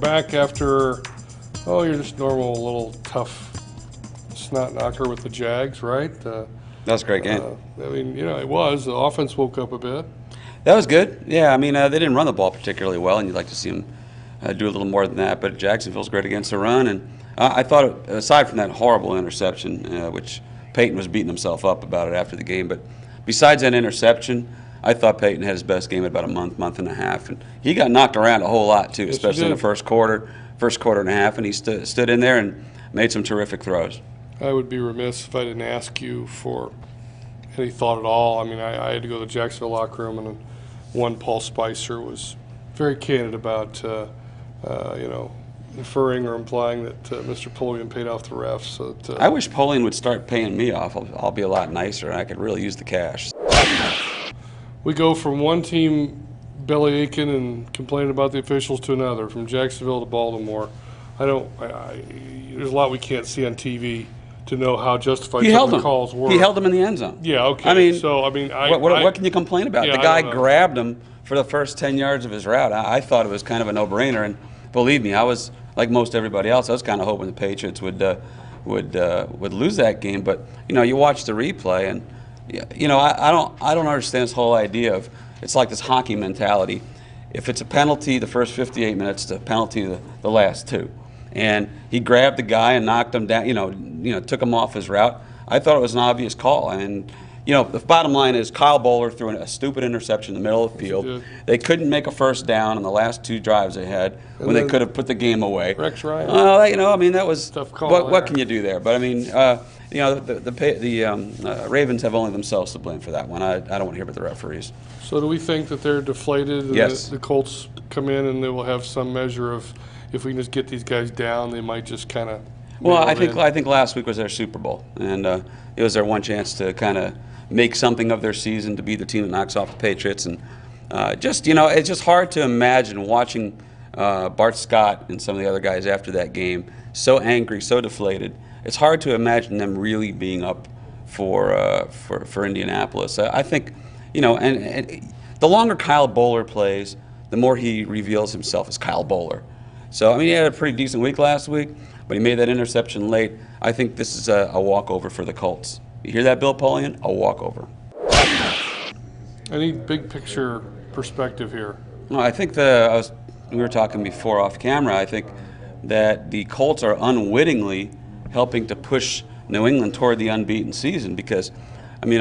back after, oh, you're just normal, little tough snot knocker with the Jags, right? That was a great game. I mean, you know, it was. The offense woke up a bit. That was good. Yeah, I mean, they didn't run the ball particularly well, and you'd like to see them do a little more than that. But Jacksonville's great against the run, and I thought, aside from that horrible interception, which Peyton was beating himself up about it after the game, but besides that interception, I thought Peyton had his best game in about a month and a half, and he got knocked around a whole lot too, yes, especially in the first quarter and a half, and he stood in there and made some terrific throws. I would be remiss if I didn't ask you for any thought at all. I mean, I had to go to the Jacksonville locker room, and one Paul Spicer was very candid about, you know, inferring or implying that Mr. Pulliam paid off the refs. So I wish Pulliam would start paying me off. I'll be a lot nicer, and I could really use the cash. We go from one team belly aching and complaining about the officials to another, from Jacksonville to Baltimore. There's a lot we can't see on TV to know how justified some of the calls were. He held him in the end zone. Yeah, okay. I mean, what can you complain about? Yeah, the guy grabbed him for the first 10 yards of his route. I thought it was kind of a no-brainer, and believe me, I was, like most everybody else, I was kind of hoping the Patriots would lose that game. But you know, you watch the replay, and you know, I don't understand this whole idea of, it's like this hockey mentality. If it's a penalty the first 58 minutes, it's a penalty the last 2. And he grabbed the guy and knocked him down, you know, took him off his route. I thought it was an obvious call. And you know, the bottom line is Kyle Bowler threw a stupid interception in the middle of the field. They couldn't make a first down on the last 2 drives they had when they could have put the game away. Rex Ryan. Well, you know, I mean, that was tough call. What can you do there? But I mean, you know, the Ravens have only themselves to blame for that one. I don't want to hear about the referees. So do we think that they're deflated? And yes. The Colts come in and they will have some measure of, if we can just get these guys down, they might just kind of. Well, I think last week was their Super Bowl, and it was their one chance to kind of make something of their season, to be the team that knocks off the Patriots. And just, you know, it's just hard to imagine watching Bart Scott and some of the other guys after that game so angry, so deflated. It's hard to imagine them really being up for Indianapolis. I think, you know, and the longer Kyle Bowler plays, the more he reveals himself as Kyle Bowler. So, I mean, he had a pretty decent week last week, but he made that interception late. I think this is a walkover for the Colts. You hear that, Bill Polian? A walkover. Any big picture perspective here? No, I think we were talking before off camera. I think that the Colts are unwittingly helping to push New England toward the unbeaten season, because, I mean,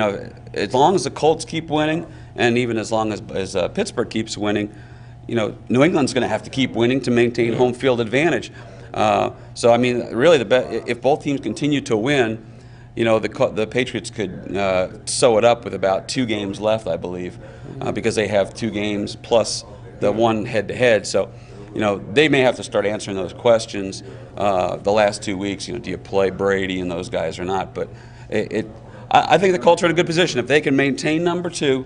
as long as the Colts keep winning, and even as long as Pittsburgh keeps winning, you know, New England's going to have to keep winning to maintain home field advantage. So, I mean, really, if both teams continue to win, you know, the Patriots could sew it up with about 2 games left, I believe, because they have 2 games plus the one head-to-head. So, you know, they may have to start answering those questions the last 2 weeks. You know, do you play Brady and those guys or not? But I think the Colts are in a good position. If they can maintain number 2,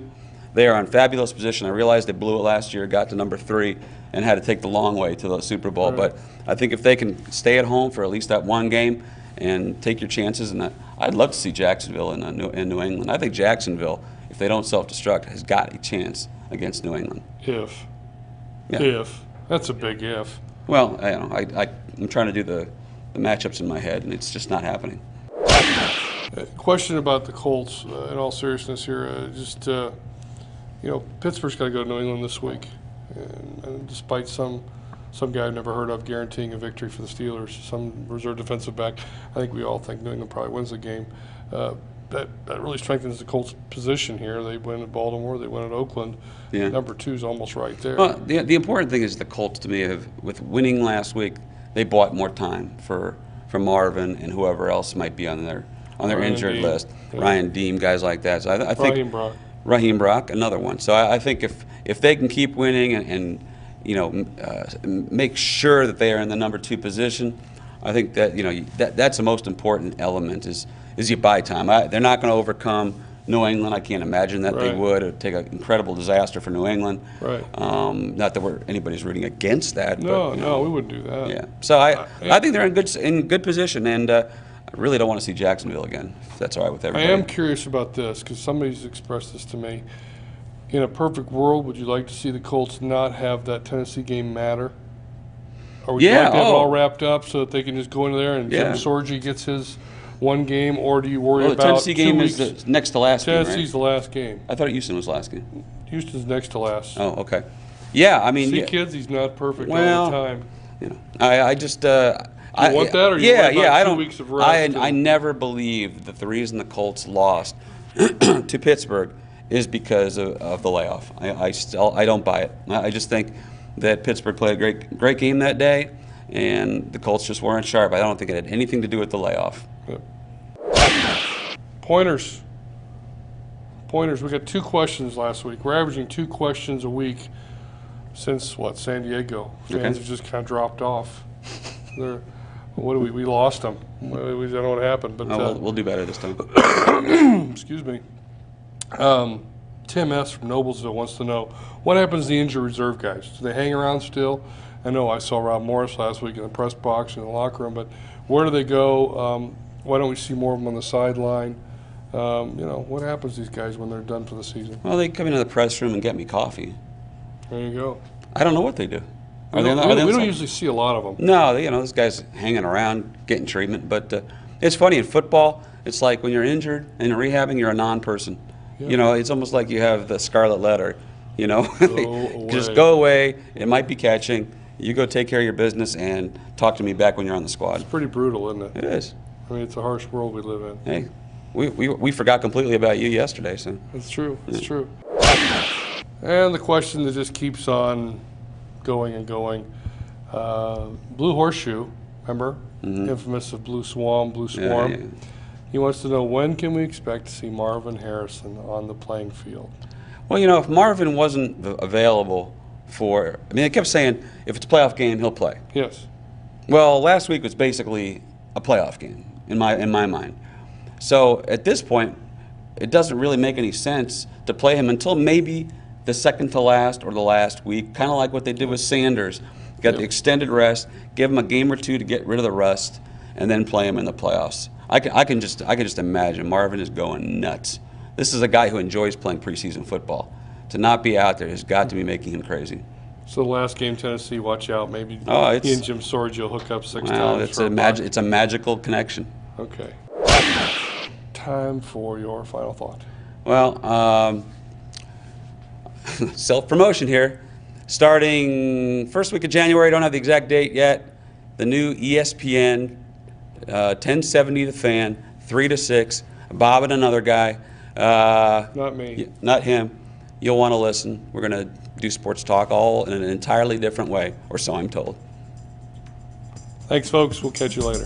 they are in fabulous position. I realized they blew it last year, got to number 3, and had to take the long way to the Super Bowl. Right. But I think if they can stay at home for at least that one game and take your chances, and I'd love to see Jacksonville in New England. I think Jacksonville, if they don't self-destruct, has got a chance against New England. If. That's a big if. Well, I'm trying to do the matchups in my head, and it's just not happening. Question about the Colts, in all seriousness here, you know, Pittsburgh's got to go to New England this week, and despite some guy I've never heard of guaranteeing a victory for the Steelers, some reserve defensive back, I think we all think New England probably wins the game. That really strengthens the Colts' position here. They win at Baltimore, they win at Oakland. Yeah. Number 2 is almost right there. Well, the important thing is the Colts, to me, with winning last week, they bought more time for Marvin and whoever else might be on their injured list. Yeah. Ryan Deem, guys like that. So I think Raheem Brock, another one. So I think if they can keep winning and you know, make sure that they are in the number 2 position, I think that, you know, that's the most important element is you buy time. They're not going to overcome New England. I can't imagine that they would. It would take an incredible disaster for New England. Right. Not that anybody's rooting against that. No, but, no, we wouldn't do that. Yeah. So I think they're in good position, and I really don't want to see Jacksonville again, if that's all right with everybody. I am curious about this because somebody's expressed this to me. In a perfect world, would you like to see the Colts not have that Tennessee game matter? Are we Yeah, like to have it all oh. wrapped up so that they can just go into there and Yeah. Jim Sorgi gets his one game, or do you worry Well, the about Tennessee 2 game weeks? is the next to last game, Tennessee's right? the last game. I thought Houston was last game. Houston's next to last. Oh, okay. Yeah, I mean, See, yeah, kids, he's not perfect well, all the time. you know, I just I want that, or you yeah, want about yeah, I 2 don't. weeks of rest I and- never believed that the reason the Colts lost to Pittsburgh is because of the layoff. I don't buy it. I just think that Pittsburgh played a great game that day, and the Colts just weren't sharp. I don't think it had anything to do with the layoff. Yep. Pointers. We got 2 questions last week. We're averaging 2 questions a week since, San Diego. Fans Okay. have just kind of dropped off. We lost them. We don't know what happened. But Oh, we'll do better this time. excuse me. Tim S. from Noblesville wants to know, what happens to the injured reserve guys? Do they hang around still? I know I saw Rob Morris last week in the press box in the locker room, but where do they go? Why don't we see more of them on the sideline? What happens to these guys when they're done for the season? Well, they come into the press room and get me coffee. There you go. I don't know what they do. We Are they don't on- usually see a lot of them. No, this guy's hanging around, getting treatment. But it's funny, in football, it's like when you're injured and you're rehabbing, you're a non-person. Yeah. It's almost like you have the scarlet letter. Go Just away. go away. It might be catching. You go take care of your business and talk to me back when you're on the squad. It's pretty brutal, isn't it? It is. I mean, it's a harsh world we live in. Hey, we forgot completely about you yesterday, so. It's true. It's true. And the question that just keeps on going and going. Blue Horseshoe, remember? Infamous of Blue Swarm. Yeah. He wants to know, when can we expect to see Marvin Harrison on the playing field? Well, if Marvin wasn't available they kept saying if it's a playoff game, he'll play. Yes. Well, last week was basically a playoff game in my mind. So at this point, it doesn't really make any sense to play him until maybe the second to last or the last week, kind of like what they did with Sanders. Got the extended rest, give him a game or two to get rid of the rust, and then play him in the playoffs. I can just imagine Marvin is going nuts. This is a guy who enjoys playing preseason football. To not be out there has got to be making him crazy. So the last game, Tennessee, watch out. Maybe Oh, he and Jim Sorgi will hook up 6 Well, times. it's a magical connection. Okay. Time for your final thought. Well, self-promotion here. Starting first week of January, don't have the exact date yet, the new ESPN 1070 The Fan, 3 to 6, Bob and another guy. Not me. Not him. You'll want to listen. We're going to do sports talk all in an entirely different way, or so I'm told. Thanks, folks. We'll catch you later.